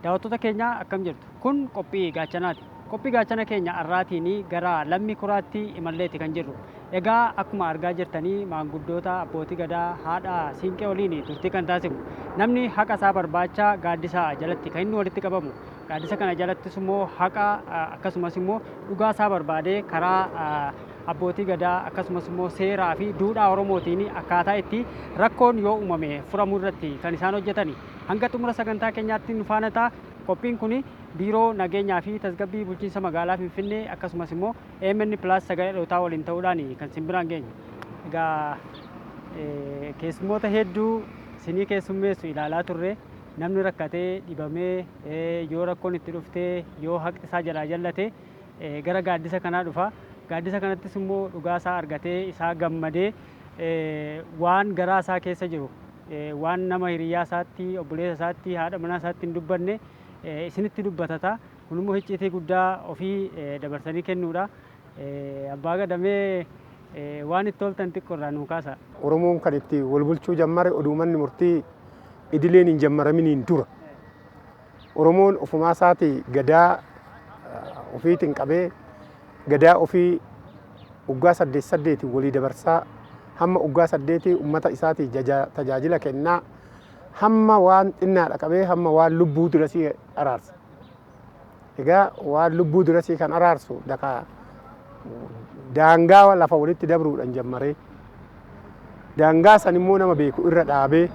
Daawwattoota keenya akkam jirtu? Kun qophii gaachanaati. Qophii gaachana keenya har'aatiin gara lammii kuraatti imalleetti kan jirru. Egaa akkuma argaa jirtanii maanguddoota abbootii gadaa haadha siinqee waliin turtii kan taasisu. Namni haqa isaa barbaacha gaaddisa jalatti kan inni walitti qabamu. Gaaddisa kana jalattis immoo haqa akkasumas immoo dhugaa isaa barbaadee karaa abbootii gadaa akkasumas immoo seeraa fi duudhaa Oromootiin akkaataa itti rakkoon yoo uumame furamuu irratti kan isaan hojjetani. Hanga xumura sagantaa keenyaatti nu faana ta'a. Qophiin kun biiroo nageenyaa fi tasgabbii bulchiinsa magaalaa Finfinnee akkasumas immoo AMN Plus sagalee dhootaa waliin ta'uudhaan kan simbiraan geenye. Egaa keessummoota hedduu sinii keessummeessu ilaalaa turre namni rakkatee dhibamee yoo rakkoon itti dhuftee yoo haqni isaa jalaa jallate gara gaaddisa kanaa dhufa. Gaaddisa kanattis immoo dhugaa isaa argatee isaa gammadee waan garaa isaa keessa jiru waan nama hiriyaa isaatti obboleessa isaatti haadha manaa isaatti hin dubbanne isinitti dubbatata. Kun immoo icciitii guddaa ofii dabarsanii kennuudha. Abbaa gadamee waan itti toltan xiqqoorraa nuu kaasa. Oromoon kan itti wal bulchuu jammare oduumanni murtii idileen hin jammaraminiin dura. Oromoon ofumaa isaati gadaa ofiitiin qabee gadaa ofii waggaa 8 walii dabarsaa hamma waggaa 8 uummata isaati tajaajila kennaa hamma waan xinnaadha qabee hamma waan lubbuu durasii araarsa. Egaa waan lubbuu durasii kan araarsu daangaa lafa walitti dabruudhaan jammaree daangaa san immoo nama beeku irra dhaabee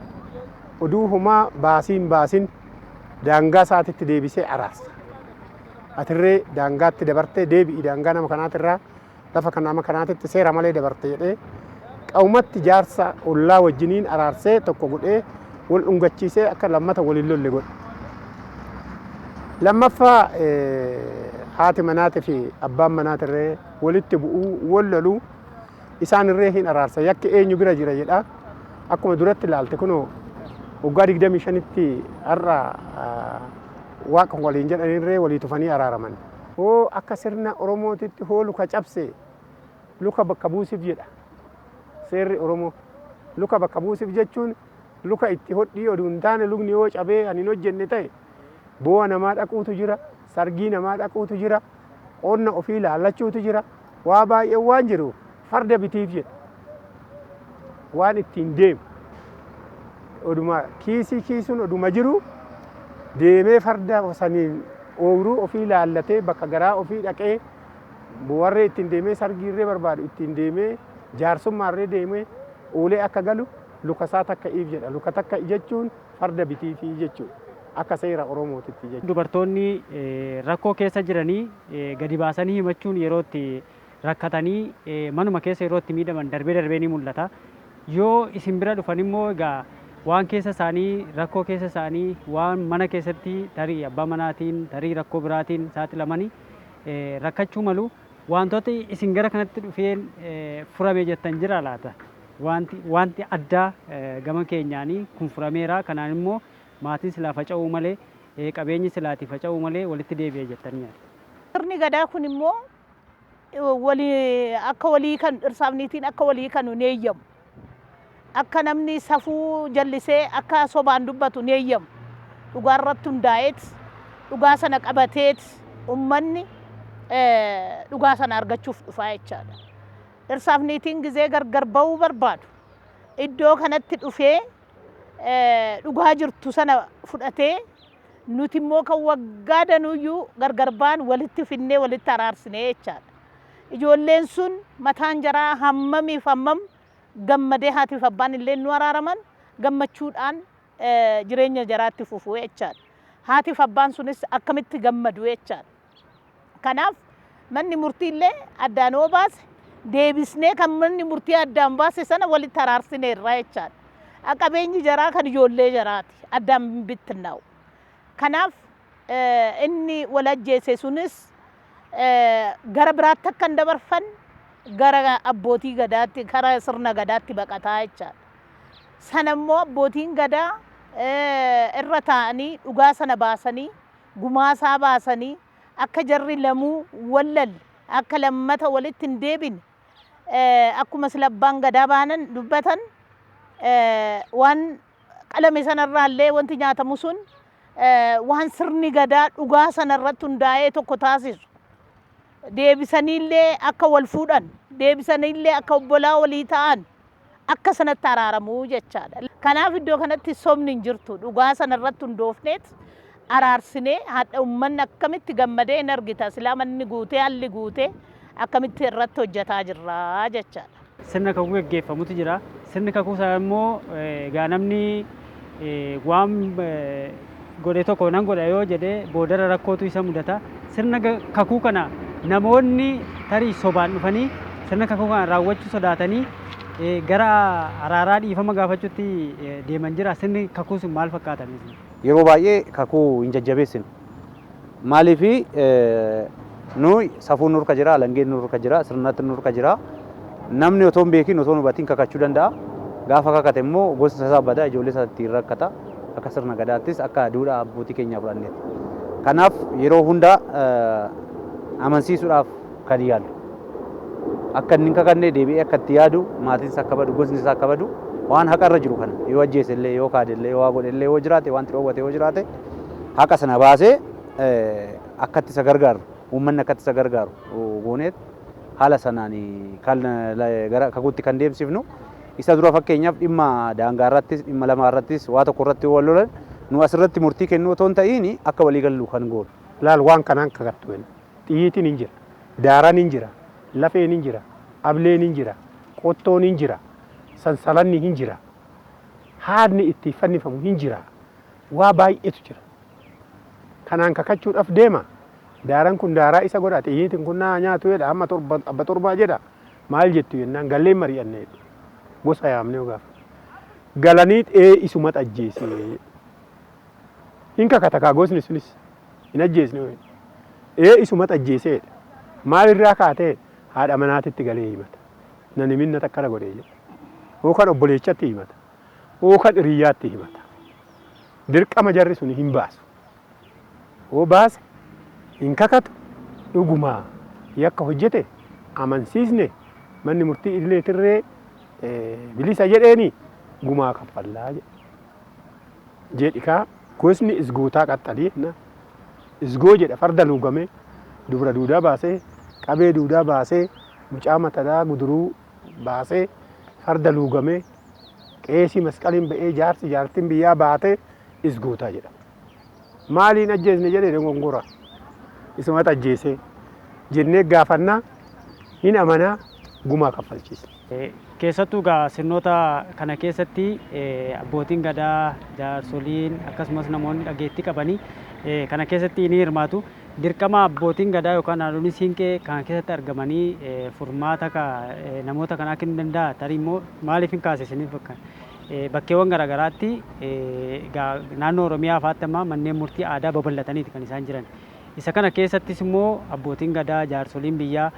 oduu humaa baasin daangaa isaatitti deebisee araarsa. Atirree daangaatti dabartee deebi'i daangaa nama kanaatirraa lafa kan nama kanaatitti seera malee dabarte jedhee qaumatti jaarsa ollaa wajjiniin araarsee tokko godhee wal dhungachiisee akka lammata waliin lolle godhe. Lammaffaa haati manaatii fi abbaan manaatirree walitti bu'uu wal loluu isaanirree hin araarsa yakki eenyu bira jira jedha. Akkuma duratti ilaalte kunoo waggaa 25tti har'a waaqa waliin jedhanirree walii tufanii araaraman. Hoo akka sirna Oromootitti hoo luka cabse luka bakka buusiif jedha. Seerri Oromoo luka bakka buusiif jechuun luka itti hodhii oduu hin taane lukni yoo cabee ani hin hojjenne ta'e bu'aa namaa dhaquutu jira, sargii namaa dhaquutu jira, qonna ofii laallachuutu jira, waa baay'ee waan jiru farda bitiif jedha. Waan ittiin deemu oduma kiisuun oduma jiru deemee farda saniin ooyiruu ofii laallatee bakka garaa ofii dhaqee bu'arree ittiin deemee sargiirree barbaadu ittiin deemee jaarsummaarree deemee oolee akka galu luka isaa takka iif jedha. Luka takka jechuun farda bitiifii jechuudha. Akka seera Oromootitti jechuudha. Dubartoonni rakkoo keessa jiranii gadi baasanii himachuun yeroo itti rakkatanii manuma keessa yeroo itti miidhaman darbee ni mul'ata. Yoo isin bira dhufan immoo egaa waan keessa isaanii rakkoo keessa isaanii waan mana keessatti tarii abbaa manaatiin tarii rakkoo biraatiin saaxilamanii rakkachuu malu. Wantoota isin gara kanatti dhufeen furame jettan jira laata? Wanti addaa gama keenyaanii kun furameera. Kanaan immoo maatiin silaa faca'uu malee qabeenyi silaati faca'uu malee walitti deebi'e jettanii. Sirni gadaa kun immoo akka walii kan dhirsaafniitiin akka walii kan hin eeyyamu. Akka namni safuu jallisee akka sobaan dubbatu hin eeyyamu. Dhugaa irratti hundaa'eet dhugaa sana qabateet uummanni dhugaa sana argachuuf dhufaa jechaadha. Dhirsaafniitiin gizee gargar ba'uu barbaadu. Iddoo kanatti dhufee dhugaa jirtu sana fudhatee nuti immoo kan waggaa danuuyyuu gargar baan walitti finnee walitti araarsinee jechaadha. Ijoolleen sun mataan jaraa hammamiif hammam gammadee haatiif abbaan illee nu araaraman gammachuudhaan jireenya jaraatti fufuu jechaadha. Haatiif abbaan sunis akkamitti gammadu jechaadha. Kanaaf manni murtii illee addaan yoo baase deebisnee kan manni murtii addaan baase sana walitti araarsineerra jechaadha. Qabeenyi jaraa kan ijoollee jaraati addaan bittinnaa'u. Kanaaf inni wal ajjeese sunis gara biraatti akka hin dabarfan gara abbootii gadaatti gara sirna gadaatti baqataa jechaadha. Sana immoo abbootiin gadaa irra taa'anii dhugaa sana baasanii gumaasaa baasanii akka jarri lamuu wallal akka lammata walitti hin deebine akkuma silabbaan gadaa baanan dubbatan waan qalame sanarraallee wanti nyaatamu sun waan sirni gadaa dhugaa sanarratti hundaa'ee tokko taasisu. Deebisaniillee akka wal fuudhan, deebisaniillee akka obbolaa walii ta'an akka sanatti araaramuu jechaadha. Kanaaf iddoo kanatti sobni hin jirtu. Dhugaa sanarratti hundoofneet araarsinee haadha uummanni akkamitti gammadee hin argita. Silaa manni guutee haalli guutee akkamitti irratti hojjetaa jirra jechaadha. Sirna kakuu gaggeeffamutu jira. Sirni kakuu sana immoo egaa namni waan godhe tokko nan godha yoo jedhee boodara rakkootu isa mudata. Sirna kakuu kana namoonni tarii sobaan dhufanii sirna kakuu kana raawwachuu sodaatanii gara araaraa dhiifama gaafachuutti deeman jira. Sirni kakuu sun maal fakkaata? Yeroo baay'ee kakuu hin jajjabeessinu. Maaliifi nuyi safuun nurka jira, alangeen nurka jira, sirnatti nurka jira. Namni otoo hin beekin otoo hin hubatiin kakachuu danda'a. Gaafa kakate immoo gosa isaa badaa, ijoollee isaa ittiin rakkata. Akka sirna gadaattis akka duudhaa abbootii keenyaa fudhanneeti. Kanaaf yeroo hunda amansiisuudhaaf kan yaalu. Akka inni hin kakannee deebi'ee akka itti yaadu, maatiinis akka badu, gosni isaa akka badu waan haqa irra jiru kana yoo ajjeese illee, yoo kaade illee, yoo waa godhe illee, yoo jiraate, wanti dhoowwate yoo jiraate haqa sana baasee akka itti isa gargaaru, uummanni akka itti isa gargaaru gooneet haala sanaan kan gara kakuutti kan deemsifnu. Isa dura fakkeenyaaf dhimma daangaa irrattis, dhimma lamaa irrattis, waa tokko irratti wal lolan nu asirratti murtii kennuu otoo hin ta'iin akka walii gallu kan goonu. Laal waan kanaan kakattu xiyyiitiin hin jira, daaraan hin jira, lafeen hin jira, ableen hin jira, qottoon hin jira, sansalanni hin jira, haadni itti fannifamu hin jira, waa baay'eetu jira. Kanaan kakachuudhaaf deema. Daaraan kun daaraa isa godha, xiyyiitiin kun naa nyaatu jedha, amma abba torbaa jedha. Maal jettu jennaan galleen mari'annee gosa yaamnee gaafa. Galaniit isuma ajjeesee. Hin kakatakaa gosni sunis hin ajjeesne. Isuma ajjeeseedha. Maalirraa kaatee haadha manaatitti galee himata. Nani minna takkana godhee jedha. Yookaan obboleechatti himata. Yookaan hiriyyaatti himata. Dirqama jarri sun hin baasu. Yoo baase hin kakatu dhugumaa yakka hojjete amansiisne manni murtii idilee tirree bilisa jedheeni gumaa kaffallaa jedhikaa gosni isgootaa qaxxalii isgoo jedha farda luugame dubra duudaa baasee qabee duudaa baasee mucaa matadaa guduruu baasee farda luugame qeesii masqaliin ba'ee jaartiin biyyaa baatee isgootaa jedha. Maaliin ajjeesne jedhee dongongora isumatti ajjeesee jennee gaafannaa hin amanaa gumaa kaffalchiisa. Keessattuu gaa sirnoota kana keessatti abbootiin gadaa, jaarsoliin akkasumas namoonni dhageettii qabanii kana keessatti ni hirmaatu. Dirqama abbootiin gadaa yookaan haadholiin siinqee kana keessatti argamanii furmaata namoota kanaa kennuu danda'a. Tarii immoo maaliif hin kaasisaniif bakkeewwan garaagaraatti naannoo Oromiyaa fa'aatti amma manneen murtii aadaa babal'ataniiti kan isaan jiran. Isa kana keessattis immoo abbootiin gadaa, jaarsoliin biyyaa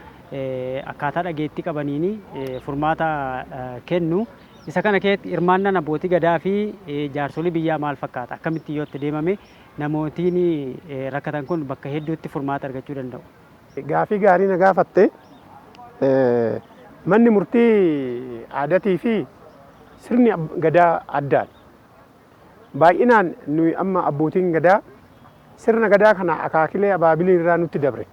akkaataa dhageettii qabaniini furmaata kennu. Isa kana keessatti hirmaannaan abbootii gadaa fi jaarsolii biyyaa maal fakkaata? Akkamitti yoo itti deemame namootiin rakkatan kun bakka hedduutti furmaata argachuu danda'u? Gaafii gaarii na gaafatte manni murtii aadaatii fi sirni gadaa addaan. Baay'inaan nuyi amma abbootiin gadaa sirna gadaa kana akaakilee abaabilii irraa nutti dabre.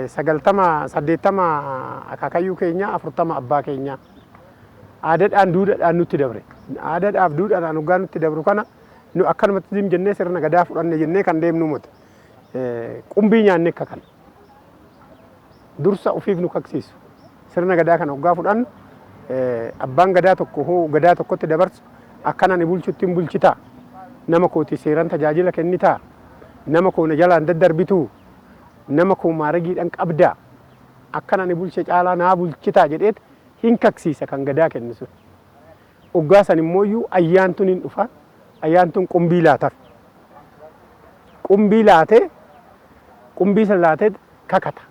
80 akaakayyuu keenya 40 abbaa keenya aadaadhaan duudhaadhaan nutti dabre. Aadaadhaaf duudhaadhaan hoggaa nutti dabru kana nu akkanumatti dim jennee sirna gadaa fudhanne jennee kan deemnu mute. Qumbii nyaanne akka kana. Dursa ofiif nu kaksiisu. Sirna gadaa kana hoggaa fudhannu abbaan gadaa tokko hoo gadaa tokkotti dabarsu akkana ni bulchutti hin bulchitaa. Nama kooti seeran tajaajila kennitaa. Nama koona jalaan daddarbituu. Nama koo maaragiidhaan qabdaa. Akkana ni bulche caalaa naa bulchitaa jedheet hin kaksiisa kan gadaa kennu sun. Hoggaa san immooyyuu ayyaantuun hin dhufa. Ayyaantuun qumbii laataaf. Qumbii laatee qumbii san laatee kakata.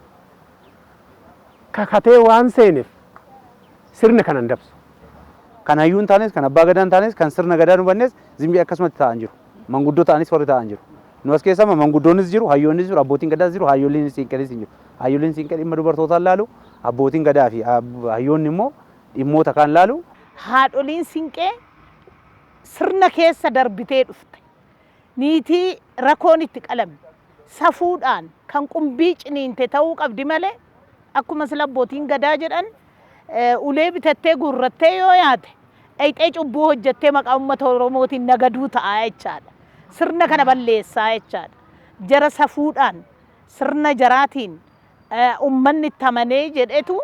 Kakatee waan seeneef sirna kanan dabsu. Kan hayyuun taanes, kan abbaa gadaan taanes, kan sirna gadaa nu bannes zimbii akkasumatti ta'an jiru. Manguddoo ta'anis warri ta'an jiru. Nu as keessa manguddoonis jiru, hayyoonnis jiru, abbootiin gadaas jiru, hayyooliin siinqenis jiru. Hayyooliin siinqee dhimma dubartootaan laalu, abbootiin gadaa fi hayyoonni immoo dhimmoota kaan laalu. Haadholiin siinqee sirna keessa darbitee dhufte. niitii rakoon itti qalame safuudhaan kan qumbii ciniinte ta'uu qabdi malee akkuma sila abbootiin gadaa jedhan ulee bitattee gurrattee yoo yaate dhayxee cubbuu hojjettee maqaa uummata Oromootiin nagaduu ta'a jechaadha. Sirna kana balleessaa jechaadha. Jara safuudhaan sirna jaraatiin uummanni itti amanee jedhetu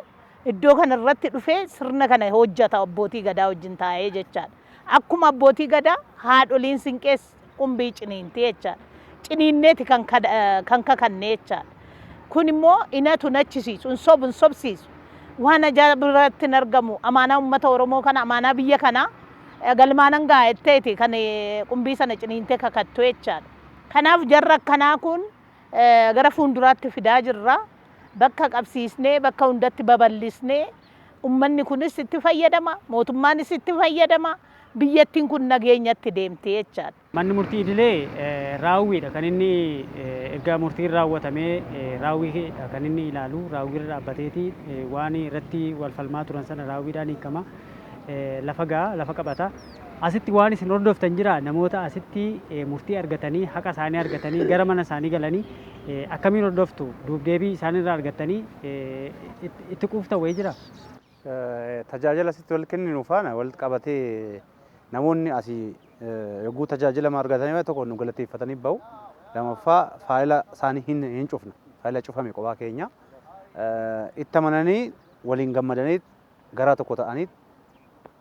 iddoo kana irratti dhufee sirna kana hojjeta abbootii gadaa wajjin taa'ee jechaadha. Akkuma abbootii gadaa haadholiin siinqees qumbii ciniinti jechaadha. Ciniinneeti kan kakannee jechaadha. Kun immoo inatu nachisiisu, hin sobsiisu. Waan ajaa'ibaatti hin argamu. Amaanaa uummata Oromoo kana, amaanaa biyya kanaa galmaanan gaa'etteeti kan qumbii sana ciniintee kakattu jechaadha. Kanaaf jarra akkanaa kun gara fuulduraatti fidaa jirra. Bakka qabsiisnee, bakka hundatti babal'isnee uummanni kunis itti fayyadama, mootummaanis itti fayyadama. Biyyattiin kun nageenyatti deemti jechaadha. Manni murtii idilee raawwiidha kan inni erga murtiin raawwatamee raawwii kan inni ilaalu raawwii irra dhaabbateeti waan irratti wal falmaa turan sana raawwiidhaan hiikama lafa gaa lafa qabata. Asitti waan isin hordoftan jira namoota asitti murtii argatanii haqa isaanii argatanii gara mana isaanii galanii akkamiin hordoftu duubdeebii isaanirraa argatanii itti quuftan wayii jira. Tajaajila asitti wal kenninu faana walitti qabatee namoonni asii yogguu tajaajila argatanii tokko nu galateeffatanii bahu. Lamaffaa faayila isaanii hin cufna. Faayila cufame kophaa keenya itti amananii waliin gammadanii garaa tokko ta'anii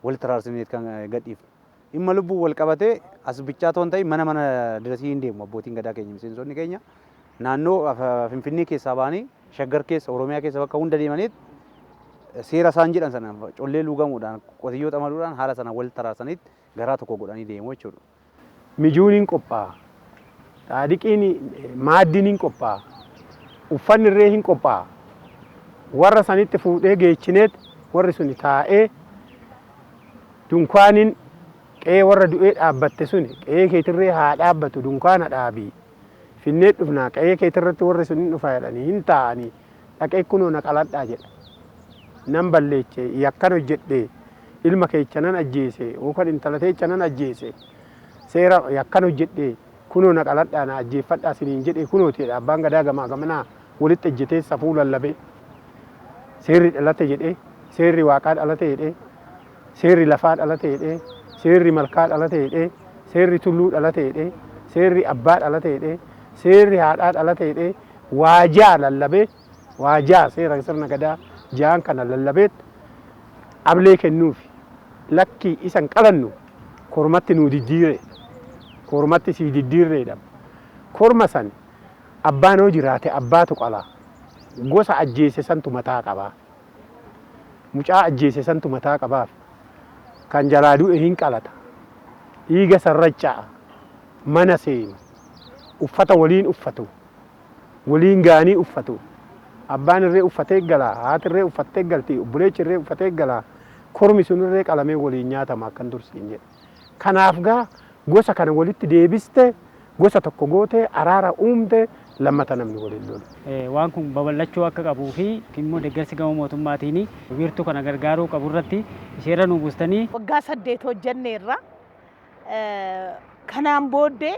walitti araarsanii kan gadhiifnu. Dhimma lubbuu wal qabatee as bichaa ta'uu hin ta'in mana dirasii hin deemu abbootiin gadaa keenya miseensonni keenya naannoo Finfinnee keessaa ba'anii Shaggar keessa Oromiyaa keessa bakka hunda deemanii seera isaan jedhan sana collee luugamuudhaan qotiyyoo xamaduudhaan haala sana walitti araarsaniitti garaa tokko godhanii deemu jechuudha. Mijuun hin qophaa'a. Dhaadhiqiin maaddiin hin qophaa'a. Uffanni irree hin qophaa'a. Warra sanitti fuudhee geechineet warri suni taa'ee dunkaaniin qe'ee warra du'ee dhaabbatte suni qe'ee keetirree haa dhaabbatu dunkaana dhaabii. Finnee dhufnaa qe'ee keetirratti warri sun hin dhufa jedhanii hin taa'anii dhaqee kunoo na qaladhaa jedha. Nan balleeche yakkan hojjedhe ilma keecha nan ajjeese yookaan intala teecha nan ajjeese seera yakkan hojjedhe kunoo na qaladhaa na ajjeeffadhaa siniin jedhe kunoo ta'edha abbaan gadaa gamaa gamanaa walitti ejjetee safuu lallabee seerri dhalate jedhee seerri waaqaa dhalate jedhee seerri lafaa dhalate jedhee seerri malkaa dhalate jedhee seerri tulluu dhalate jedhee seerri abbaa dhalate jedhee seerri haadhaa dhalate jedhee waajaa lallabee waajaa seera sirna gadaa jaan kana lallabeet ablee kennuufi lakki isan qalannu kormatti nu diddiire kormatti si diddiirreedha. Korma san abbaan hoo jiraate abbaatu qala gosa ajjeese santu mataa qabaa mucaa ajjeese santu mataa qabaaf kan jalaa du'e hin qalata dhiiga sarrachaa mana seenu uffata waliin uffatu waliin gaanii uffatu. Abbaan irree uffatee galaa, haati irree uffattee galti, obboleechi irree uffatee galaa, kormi sun irree qalamee waliin nyaatama akkan dursiin jedhe. Kanaaf gaa gosa kana walitti deebiste, gosa tokko gootee araara uumte lammata namni waliin lolu. Waan kun babal'achuu akka qabuu fi immoo deeggarsi gama mootummaatiin wiirtuu kana gargaaruu qabu irratti isheerra nu buustanii. Waggaa 8 hojjenneerra kanaan booddee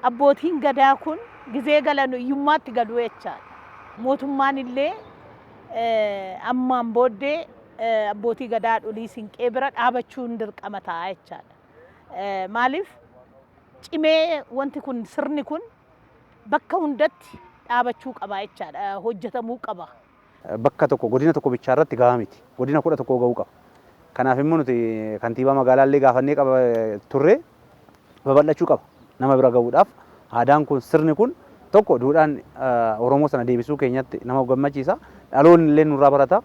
abbootiin gadaa kun gizee galanu iyyummaatti galu jechaadha. Mootummaan illee ammaan booddee abbootii gadaa dholii siinqee bira dhaabachuun dirqama ta'a jechaadha. Maaliif cimee wanti kun sirni kun bakka hundatti dhaabachuu qaba jechaadha, hojjetamuu qaba. Bakka tokko godina tokko bichaa irratti gahaa miti. Godina 11 gahuu qaba. Kanaaf immoo nuti kantiibaa magaalaallee gaafannee qaba turre babal'achuu qaba. Nama bira gahuudhaaf aadaan kun sirni kun tokko duudhaan Oromoo sana deebisuu keenyatti nama gammachiisa. Dhaloonni illee nurraa barata.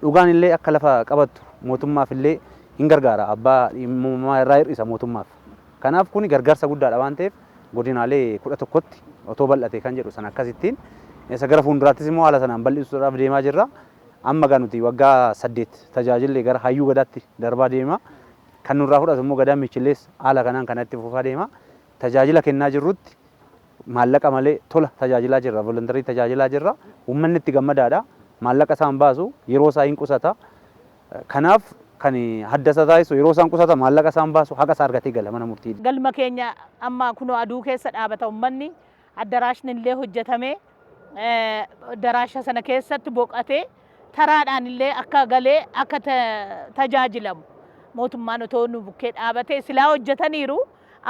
Dhugaan illee akka lafa qabattu mootummaaf illee hin gargaara. Abbaa dhimma irraa hir'isa mootummaaf. Kanaaf kun gargaarsa guddaadha waan ta'eef godinaalee 11tti otoo bal'ate kan jedhu sana akkasittiin isa gara fuulduraattis immoo haala sanaan bal'isuudhaaf deemaa jirra. Amma gaa nuti waggaa 8 tajaajillee gara hayyuu gadaatti darbaa deema. Kan nurraa fudhatu immoo gadaan michillees haala kanaan kanatti fufaa deema. Tajaajila kennaa jirrutti maallaqa malee tola tajaajilaa jirra, volontarii tajaajilaa jirra. Uummanni itti gammadaadha. Maallaqa isaan baasu yeroo isaa hin qusata. Kanaaf kan haddasa taasisu yeroo isaan qusata maallaqa isaan baasu haqa isaa argatee gala mana murtii. Galma keenya amma kunoo aduu keessa dhaabata uummanni addaraashni illee hojjetame daraasha sana keessatti boqotee taraadhaan illee akka galee akka tajaajilamu mootummaan otoo nu bukkee dhaabatee silaa hojjetaniiru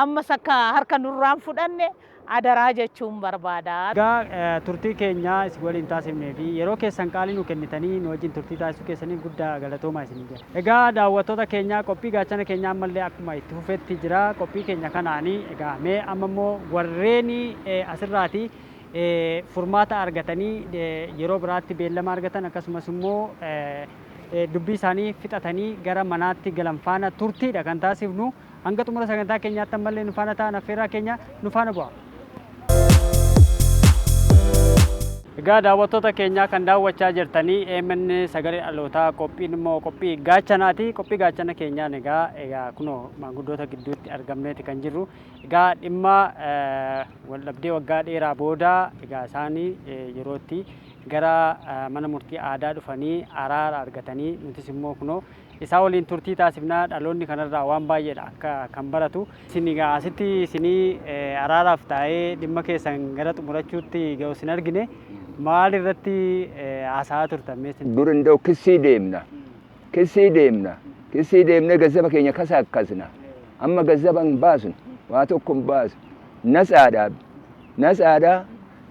ammas akka harka nurraan fudhanne adaraa jechuun barbaada. Egaa turtii keenya isin waliin taasifnee fi yeroo keessan qaalii nu kennitanii nu wajjin turtii taasisuu keessaniif guddaa galatoomaa isinii jira. Egaa daawwattoota keenya qophii gaachana keenya ammallee akkuma itti fufetti jira. Qophii keenya kanaanii egaa mee amma immoo warreen asirraati furmaata argatanii yeroo biraatti beellama argatan akkasumas immoo dubbii isaanii fixatanii gara manaatti galan faana turtiidha kan taasifnu. Hanga xumura sagantaa keenyaatti ammallee nu faana ta'an affeerraa keenya nu faana bu'a. Egaa daawwattoota keenyaa kan daawwachaa jirtanii EMN sagalee dhalootaa qophiin immoo qophii gaachanaati. Qophii gaachana keenyaan egaa kunoo maanguddoota gidduutti argamneeti kan jirru. Egaa dhimma waldhabdee waggaa dheeraa booda egaa isaanii yerootti gara mana murtii aadaa dhufanii araara argatanii nutis immoo kunoo isaa waliin turtii taasifnaa dhaloonni kanarraa waan baay'eedha akka kan baratu. Isin egaa asitti isinii araaraaf taa'ee dhimma keessan gara xumurachuutti ga'u isin argine maal irratti haasa'aa turtan meessin? Dur indoo kissii deemna gazzaba keenya kasa akkasna amma gazzaba hin baasun waa tokko hin baasu natsaadhaa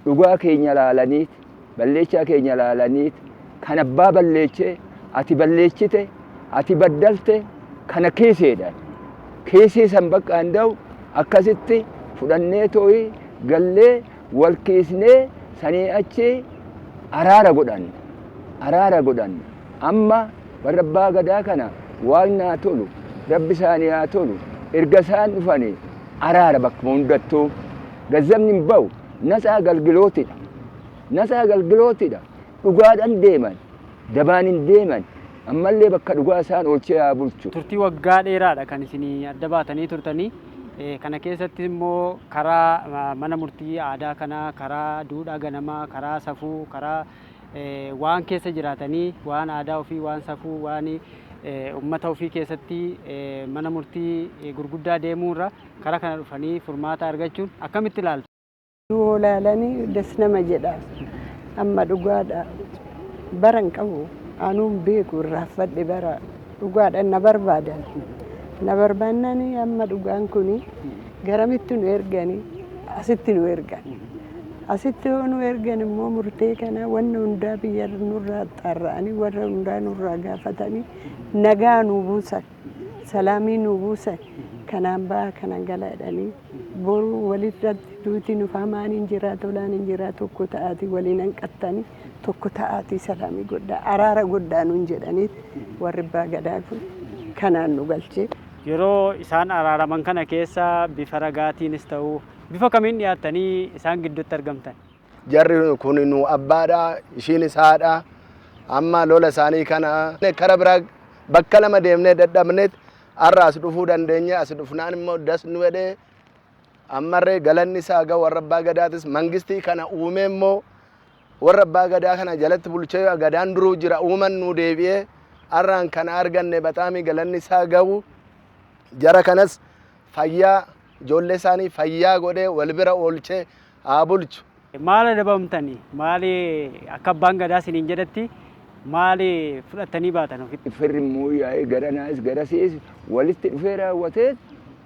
dhugaa keenya laalaniit balleechaa keenya laalaniit kan abbaa balleechee ati balleechite ati baddalte kana keeseedhaan keesee san bakka handa'u akkasitti fudhannee tooyi gallee wal keesnee sanii achi araara godhanna amma warra abbaa gadaa kana waaqni haa tolu rabbi isaanii haa tolu erga isaan dhufanii araara bakkuma hundattuu gazzabni hin ba'u natsaa galgilootidha dhugaadhaan deeman dabaan hin deeman ammallee bakka dhugaa isaan oolchee haa bulchu. Turtii waggaa dheeraadha kan isinii adda baatanii turtanii. Kana keessatti immoo karaa mana murtii aadaa kanaa, karaa duudhaa ganamaa, karaa safuu, karaa waan keessa jiraatanii, waan aadaa ofii, waan safuu, waan uummata ofii keessatti mana murtii gurguddaa deemuurra karaa kana dhufanii furmaata argachuun akkamitti ilaaltu? Ilaalanii das nama jedha amma dhugaadha baran qabu. Anuun beeku irraanfadhe bara dhugaadhaan na barbaadanii amma dhugaan kuni garamitti nu ergani asitti nu ergan immoo murtee kana wanna hundaa biyya nurraa xaarra'anii warra hundaa nurraa gaafatanii nagaa nu buusan salaamii nu buusan kanaan baa kana galaadhanii boru walirratti duuti nuuf hamaan hin jiraatu olaan hin jiraatu tokko ta'aati waliin hanqattanii tokko ta'aati salaamii godhaa araara godhaa nuun jedhaniit warri abbaa gadaa kun kanaan nu galchee. Yeroo isaan araaraman kana keessa bifa ragaatiinis ta'uu bifa kamiin dhiyaattanii isaan gidduutti argamtan? Jarri kun nu abbaadha ishiin isaadha amma lola isaanii kana kara biraa bakka lama deemnee dadhabneet har'a as dhufuu dandeenya as dhufnaan immoo das nu jedhee ammarree galanni isaa ga'u warra abbaa gadaatis mangistii kana uume immoo warra abbaa gadaa kana jalatti bulchee gadaan duruu jira uuman nu deebi'ee har'aan kana arganne baxaamii galanni isaa ga'u jara kanas fayyaa ijoollee isaanii fayyaa godhee wal bira oolchee haa bulchu. Maal dabamtanii maali akka abbaan gadaa isiniin jedhatti maali fudhattanii baatan ofitti? Firri immoo yaa'ee gara naas gara sees walitti dhufee raawwatee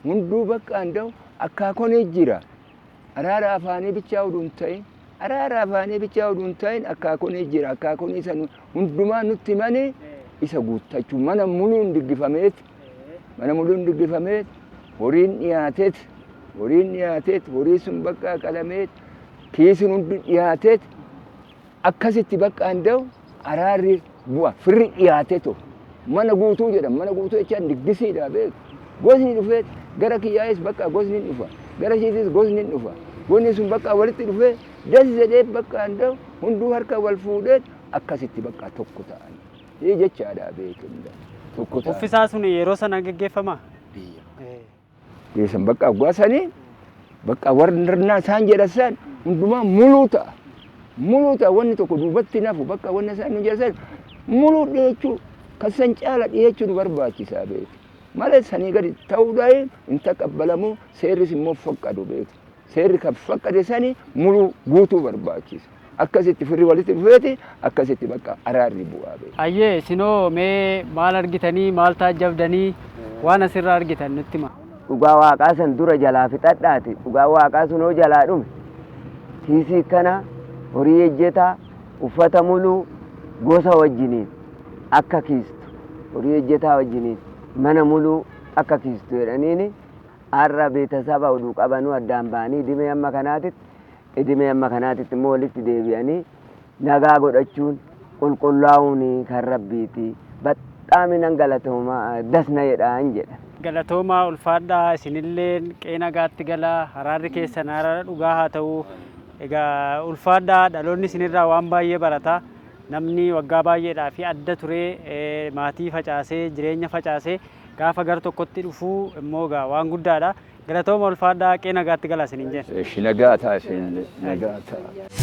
hunduu bakka handa'u akkaakonee jira. Araara afaanii bichaa oduu hin ta'in akkaakonee jira. Akkaakonee san hundumaa nutti himanii isa guuttachuu mana muluun diggifameet horiin dhiyaateet horii sun bakka qalameet kiisin hundi dhiyaateet akkasitti bakka handa'u araarri bu'a firri dhiyaateeto mana guutuu jedhama mana guutuu jechaan diggisiidha beeku gosni dhufeet gara kiyyaa'is bakka gosni dhufa gara shiitis gosni dhufa gosni sun bakka walitti dhufee das jedhee bakka handa'u hunduu harka wal fuudheet akkasitti bakka tokko ta'an jechaadha beekudha. Uffisaa sun yeroo sana gaggeeffama? Geessan bakka agwaasanii bakka warra isaan jedhasan hundumaa muluu ta'a wanni tokko duubatti nafu bakka wanni isaan nu jedhasan muluu dheechuu kasan caala dhiyeechuun barbaachisaa beeku. Malee sanii gadi ta'uudhaan hin taqabbalamu seerris immoo faqqadu beeku. Seerri kan faqqade sanii mulu guutuu barbaachisa. Akkasitti firri walitti dhufeeti akkasitti bakka araarri bu'aa beeku. Ayyee isinoo mee maal argitanii maal taajjabdanii waan asirraa argitan nutti hima. Dhugaa waaqaa san dura jalaa fixadhaati. Dhugaa waaqaa sunoo jalaa dhume. Kiisii kana horii ejjetaa uffata muluu gosa wajjiniin akka kiistu horii ejjetaa wajjiniin mana muluu akka kiistu jedhaniini har'a beetasaba oduu qabanuu addaan ba'anii idimee amma kanaatitti immoo walitti deebi'anii nagaa godhachuun qulqullaa'uun kan rabbiiti. Baxxaaminan galatoomaa dasna jedhaan jedha. Galatoomaa ulfaadhaa isinillee qe'ee nagaatti galaa araarri keessan araara dhugaa haa ta'u. Egaa ulfaadhaa dhaloonni isinirraa waan baay'ee barata. Namni waggaa baay'eedhaa fi adda turee maatii facaasee jireenya facaasee gaafa gara tokkotti dhufuu immoo waan guddaadha. Galatooma ulfaadhaa qe'ee nagaatti galaa isiniin jenna. Nagaa ta'a isin nagaa ta'a.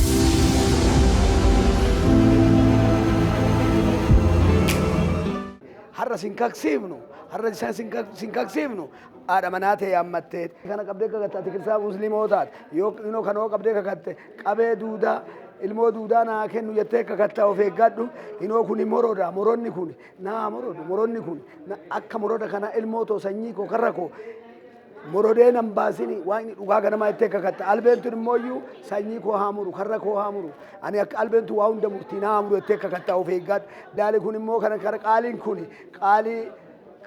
Har'a sinkaksiifnu har'a isaan sinkaksiifnu haadha manaa ta'e ammattee kana qabdee kakatte ati kirsaa musliimootaati yoo kanoo qabdee kakatte qabee duudaa ilmoo duudaa naa kennu jettee kakattaa of eeggadhu inoo kun moroodha moronni kun naa moroodha moronni kun akka moroodha kana ilmoo too sanyii koo karra koo morodee nan baasini waan dhugaa ganamaa jettee kakatta albeentu immooyyuu sanyii koo haamuru karra koo haamuru ani akka albeentu waa hunda murtii naa haamuru jettee kakattaa of eeggadhu daali kun immoo kana qaaliin kun qaalii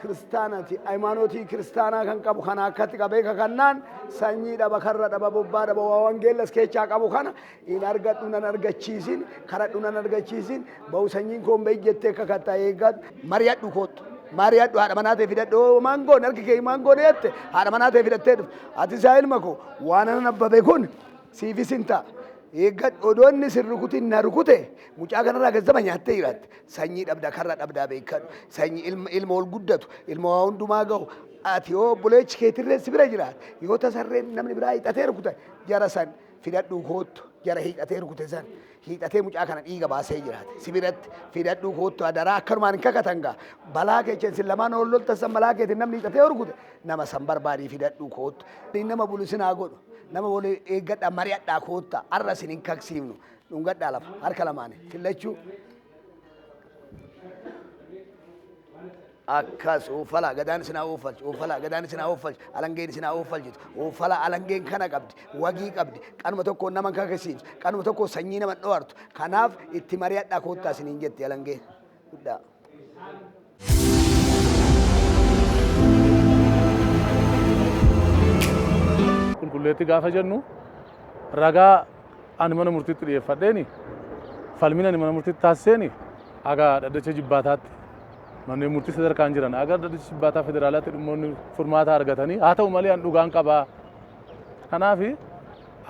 kiristaanaati hayimaanootii kiristaanaa kan qabu kana akkatti qabee kakannaan sanyii dhaba karra dhaba bobbaa dhaba waa wangeellas keechaa qabu kana hin argadhu nan argachiisin karadhu nan argachiisin ba'u sanyiin koon beey jettee kakattaa eeggadhu mari'adhu koottu. Mari'adhu haadha manaa ta'e fidadhu maangoon harki kee maangoon jette haadha manaa ta'e fidattee dhufte ati isaa ilma koo waan anan abbabe kun siifis hin ta'a. Eeggadhu odoonni sin rukutin na rukute mucaa kanarraa gazzaba nyaattee jiraatte sanyii dhabdaa karra dhabdaa beekadhu sanyii ilma ol guddatu ilma waa hundumaa ga'u ati yoo buleechi keetirree si bira jiraate yoo tasarreen namni biraa hiixatee rukute jara san fidadhu koottu jara hiixatee rukute san hiixatee mucaa kana dhiiga baasee jiraate si biratti fidadhu koottu adaraa akkanumaan hin kakatanga balaa keechen sin lamaan ol lolta san balaa keetiin namni hiixatee rukute nama san barbaadii fidadhu koottu nama bulu sinaa godhu nama wal eeggadhaa mari'adhaa koottaa har'a isin hin kaksiifnu dhungadhaa lafa harka lamaanii fillachuu akkas uffala gadaan isinaa uffalchu uffala gadaan isinaa uffalchu alangeen isinaa uffalchitu uffala alangeen kana qabdi wagii qabdi qanuma tokko nama kakasiiftu qanuma tokko sanyii nama dhoortu kanaaf itti mari'adhaa koottaa isiniin jetti alangeen guddaa. Qulqulleetti gaafa jennu ragaa ani mana murtiitti dhiyeeffadheeni falmina ani mana murtiitti taasiseeni aga dhaddacha jibbaataatti manneen murtii sadarkaan jiran aga dhaddacha jibbaataa federaalaatti dhimmoonni furmaata argatanii haa ta'u malee an dhugaan qabaa. Kanaaf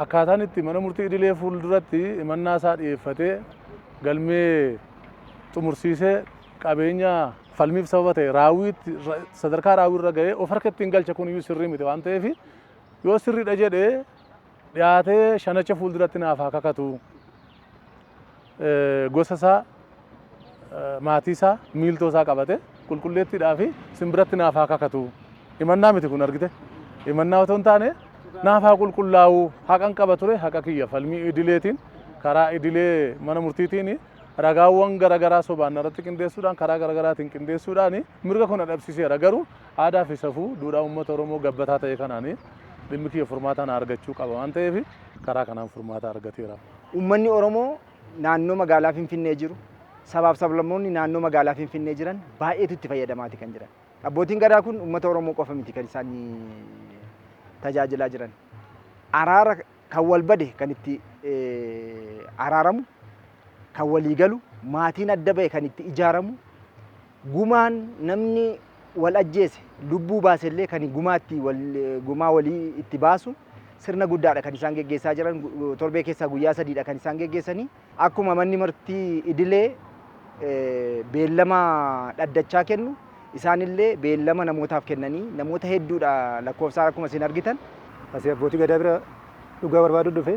akkaataan itti mana murtii idilee fuulduratti himannaa isaa dhiyeeffatee galmee xumursiisee qabeenya falmiif sababa ta'e raawwiitti sadarkaa raawwiirra ga'ee of harkatti hin galche kun iyyuu sirrii miti waan ta'eef yoo sirriidha jedhee dhiyaatee shanacha fuulduratti naaf haa kakatu gosa isaa maatii isaa miiltoo isaa qabate qulqulleettiidhaa fi simbiratti naaf haa kakatu himannaa miti kun argite himannaa otoo hin taane naaf haa qulqullaa'u haqan qaba ture haqa kiyya falmii idileetiin karaa idilee mana murtiitiin ragaawwan garaagaraa sobaan irratti qindeessuudhaan karaa garaagaraatiin qindeessuudhaan mirga kun dhabsiiseera garuu aadaa fi safuu duudhaa uummata Oromoo gabbataa ta'e kanaan dhimmi kiyya furmaataan argachuu qaba waan ta'eef karaa kanaan furmaata argateera. Uummanni Oromoo naannoo magaalaa Finfinnee jiru sabaaf sablammoonni naannoo magaalaa Finfinnee jiran baay'eetu itti fayyadamaati kan jiran. Abbootiin gadaa kun uummata Oromoo qofa miti kan isaan tajaajilaa jiran. Araara kan wal bade kan itti araaramu kan walii galu maatiin adda ba'e kan itti ijaaramu gumaan namni wal ajjeese lubbuu baasellee kan gumaa walii itti baasu sirna guddaadha kan isaan geggeessaa jiran torbee keessaa guyyaa sadiidha kan isaan geggeessanii akkuma manni murtii idilee beellama dhaddachaa kennu isaanillee beellama namootaaf kennanii namoota hedduudha lakkoofsaan akkuma isin argitan. Asii abbootii gadaa bira dhugaa barbaadu dhufe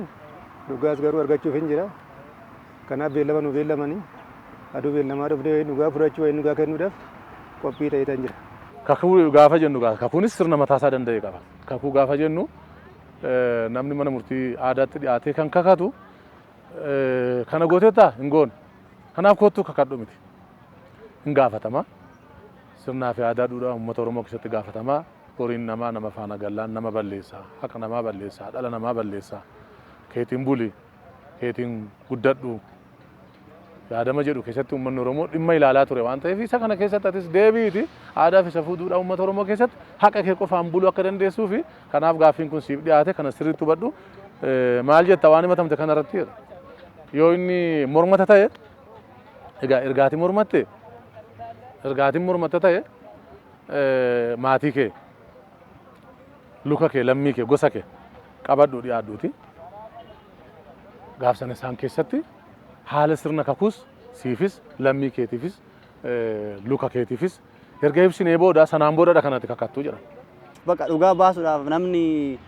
dhugaas garuu argachuuf hin jira. Kanaaf beellama nu beellamanii aduu beellamaa dhufnee dhugaa fudhachuu wayii dhugaa kennuudhaaf qophii ta'ee jira. Kakuu gaafa jennu kakuunis sirna mataasaa danda'e qaba. Kakuu gaafa jennu namni mana murtii aadaatti dhiyaatee kan kakatu kana gooteettaa hin goone. Kanaaf kottuu kakadhu miti. Hin gaafatama. Sirnaa fi aadaa duudhaa uummata Oromoo keessatti gaafatama. Horiin namaa nama faana gallaan nama balleessaa, haqa namaa balleessaa, dhala namaa balleessaa. Keetiin buli, keetiin guddadhu. Yaadama jedhu keessatti uummanni Oromoo dhimma ilaalaa ture waan ta'eef isa kana keessatti atis deebiiti aadaa fi safuu duudhaa uummata Oromoo keessatti haqa kee qofaan buluu akka dandeessuu fi kanaaf gaaffiin kun siif dhiyaate kana sirriitti hubadhu maal jetta waan himatamte kana irratti yoo inni mormata ta'e egaa ergaatiin mormatte ta'e maatii kee luka kee lammii kee gosa kee qabadhu dhiyaadhuuti gaafsan isaan keessatti haala sirna kakuus siifis lammii keetiifis luka keetiifis erga ibsinee booda sanaan boodadha kanatti kakattuu jedhama. Bakka dhugaa baasuudhaaf namni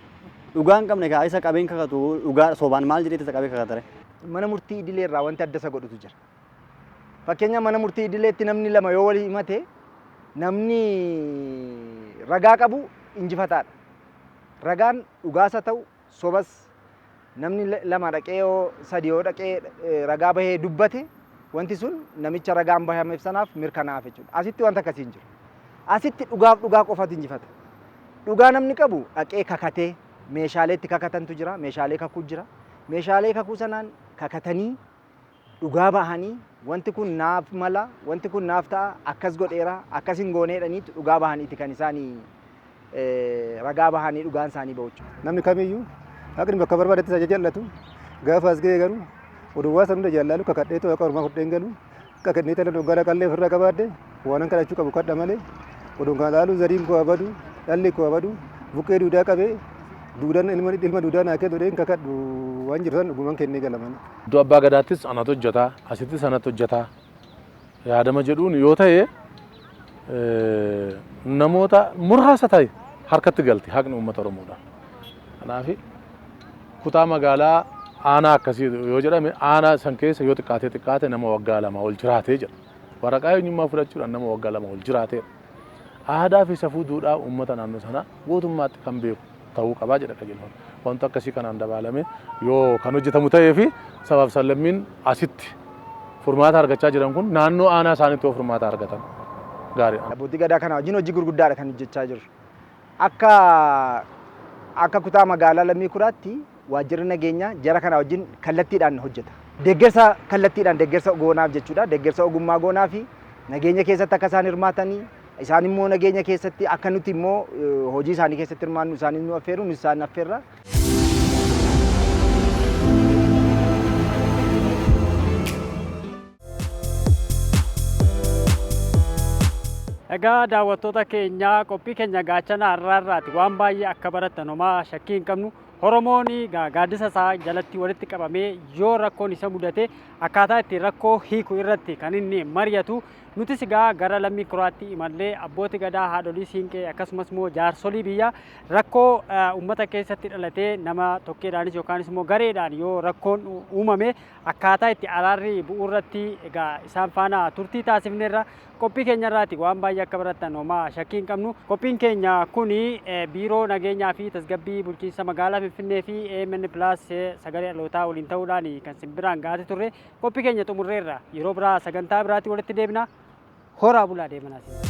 dhugaa hin qabne isa qabeen kakatu dhugaa sobaan maal jedhee isa qabee kakatare. Mana murtii idilee irraa wanti adda isa godhutu jira. Fakkeenya mana murtii idileetti namni lama yoo walii himate namni ragaa qabu injifataadha. Ragaan dhugaasa ta'u sobas namni lama dhaqee yoo sadii yoo dhaqee ragaa bahee dubbate wanti sun namicha ragaan bahameef sanaaf mirkanaa'aaf jechuudha. Asitti wanta akkasii hin jiru. Asitti dhugaa qofatu injifata. Dhugaa namni qabu dhaqee kakatee meeshaalee itti kakatantu jira, meeshaalee kakuu jira. Meeshaalee kakuu sanaan kakatanii dhugaa bahanii wanti kun naaf mala, wanti kun naaf ta'a, akkas godheera, akkas hin gooneedhaniitu dhugaa bahaniiti kan isaanii ragaa bahanii dhugaan isaanii bahu. Namni kamiyyuu haqni bakka barbaadetti isa jallatu gaafa as ga'e garuu oduwwaa san hunda jallaalu kakadhee too akka ormaa fudheen galu kakadhee tala dogara qallee ofirraa qabaadde waan kadhachuu qabu kadha malee oduun kan laalu zariin koo abadu dhalli koo abadu buqqee duudaa qabee duudaan ilma duudaa naa kennu dheen kakadhu waan jiru san dhugumaan kennee galaman. Iddoo abbaa gadaattis anatu hojjetaa asittis anatu hojjetaa yaadama jedhuun yoo ta'e namoota muraasa ta'e harkatti galti haqni uummata Oromoodha. Kanaaf kutaa magaalaa aanaa akkasii yoo jedhame aanaa san keessa yoo xiqqaate nama waggaa lama ol jiraatee jedha. Waraqaa eenyummaa fudhachuudhaan nama waggaa lama ol jiraatee. Aadaa fi safuu duudhaa uummata naannoo sanaa guutummaatti kan beeku ta'uu qabaa jedha qajeelfama. Wanti akkasii kanaan dabalame yoo kan hojjetamu ta'ee fi sabaaf sallammiin asitti furmaata argachaa jiran kun naannoo aanaa isaaniitti yoo furmaata argatan gaariidha. Abbootii gadaa kana wajjin hojii gurguddaadha kan hojjechaa jiru. Akka kutaa magaalaa Lammii Kuraatti waajjirri nageenyaa jara kana wajjin kallattiidhaan hojjeta. Deeggarsa kallattiidhaan deeggarsa goonaaf jechuudha. Deeggarsa ogummaa goonaa fi nageenya keessatti akka isaan hirmaatanii isaan immoo nageenya keessatti akka nuti immoo hojii isaanii keessatti hirmaannu isaanii nu affeeru nu isaan affeerra. Egaa daawwattoota keenya qophii keenya gaachana har'aarraati waan baay'ee akka barattan homaa shakkii hin qabnu. Oromoon gaaddisa isaa jalatti walitti qabamee yoo rakkoon isa mudate akkaataa itti rakkoo hiiku irratti kan inni mari'atu. Nutis egaa gara Lammii Kuraatti imallee abbootii gadaa haadholii siinqee akkasumas immoo jaarsolii biyyaa rakkoo uummata keessatti dhalatee nama tokkeedhaanis yookaanis immoo gareedhaan yoo rakkoon uumame akkaataa itti araarri bu'uu irratti egaa isaan faana turtii taasifneerra. Qophii keenyarraati waan baay'ee akka barattan homaa shakkii hin qabnu. Qophiin keenya kuni biiroo nageenyaa fi tasgabbii bulchiinsa magaalaa Finfinnee fi AMN Plus sagalee dhalootaa waliin ta'uudhaan kan simbiraan gaate turre qophii keenya xumurreerra. Yeroo biraa sagantaa biraatti walitti deebina. Horaa bulaa deemanaa.